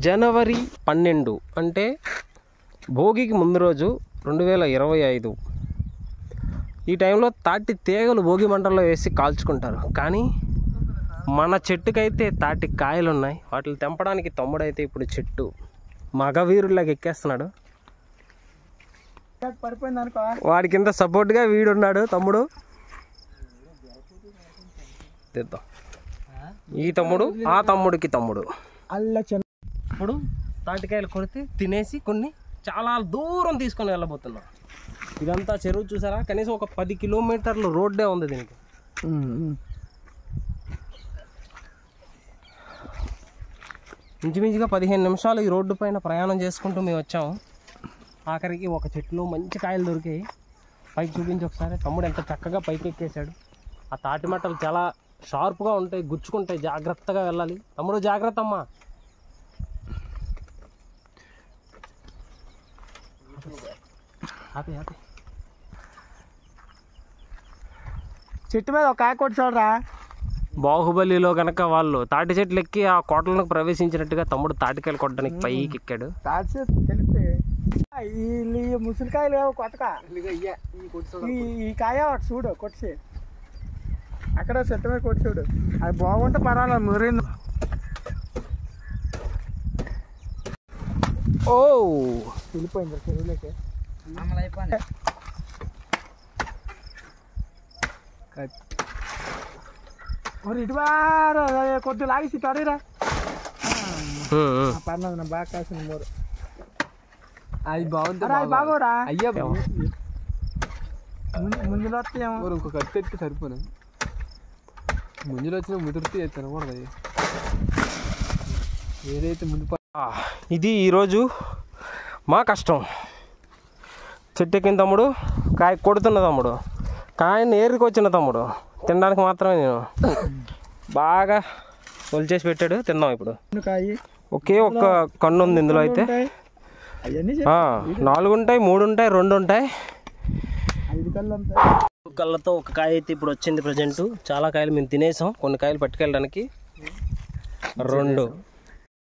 జనవరి 12 అంటే భోగికి ముందు రోజు 2025. ఈ టైంలో తాటి తీగలు భోగి మంటల్లో వేసి కాల్చుకుంటారు. కానీ మన చెట్టుకైతే తాటి కాయలు ఉన్నాయి. వాటిని తెంపడానికి తమ్ముడైతే ఇప్పుడు చెట్టు మగవీరులాగా ఎక్కేస్తున్నాడు. వాడి కింద సపోర్ట్గా వీడున్నాడు తమ్ముడు. తెద్దాం. ఈ తమ్ముడు ఆ తమ్ముడికి తమ్ముడు. ఇప్పుడు తాటికాయలు కొడితే తినేసి కొన్ని చాలా దూరం తీసుకొని వెళ్ళబోతున్నాం. ఇదంతా చెరువు చూసారా, కనీసం ఒక 10 కిలోమీటర్లు రోడ్డే ఉంది దీనికి. ఇంచుమించుగా 15 నిమిషాలు ఈ రోడ్డు పైన ప్రయాణం చేసుకుంటూ మేము వచ్చాము. ఆఖరికి ఒక చెట్టులో మంచి కాయలు దొరికాయి. పైకి చూపించి ఒకసారి. తమ్ముడు ఎంత చక్కగా పైకి ఎక్కేశాడు. ఆ తాటి మట్టలు చాలా షార్ప్గా ఉంటాయి, గుచ్చుకుంటాయి, జాగ్రత్తగా వెళ్ళాలి. తమ్ముడు జాగ్రత్త అమ్మా. చెట్టు మీద ఒక కాయ కొట్టి చూడరా. బాహుబలిలో కనుక వాళ్ళు తాటి చెట్లు ఎక్కి ఆ కోటలను ప్రవేశించినట్టుగా తమ్ముడు తాటికాయలు కొట్టడానికి పైకి ఎక్కాడు. తాటి చెట్టు తెలిస్తే ఈ ముసలికాయలు కొత్తగా ఈ కాయ ఒకటి చూడు కొట్టి అక్కడ చెట్టు మీద కొట్టి చూడు. అది బాగుంటే పర్వాలేదు. మురింది. ఓ వెళ్ళిపోయింది చెరువులోకి. మరి ఇటు కొద్ది లాగేసి తడీరా. పర్లేదు, నా బాగా కాసిన మూరు. అది బాగుంది. అది బాగోరా. అయ్యా ముందులో వస్తాయేమో. ఇంకో కత్తి ఎత్తి సరిపోను. ముందులో వచ్చిన ముదిరితే తినకూడదు. అది ఏదైతే ముందు. ఇది ఈరోజు మా కష్టం. చెట్టు ఎక్కిన తమ్ముడు, కాయ కొడుతున్న తమ్ముడు, కాయని ఏరుకు వచ్చిన తమ్ముడు. తినడానికి మాత్రమే నేను బాగా ఒలిచేసి పెట్టాడు. తిన్నాం ఇప్పుడు. ఒకే ఒక్క కన్ను ఉంది ఇందులో. అయితే 4 ఉంటాయి, 3 ఉంటాయి, 2 ఉంటాయి. 5 కళ్ళతో ఒక కాయ అయితే ఇప్పుడు వచ్చింది. ప్రజెంట్ చాలా కాయలు మేము తినేసాం. కొన్ని కాయలు పట్టుకెళ్ళడానికి 2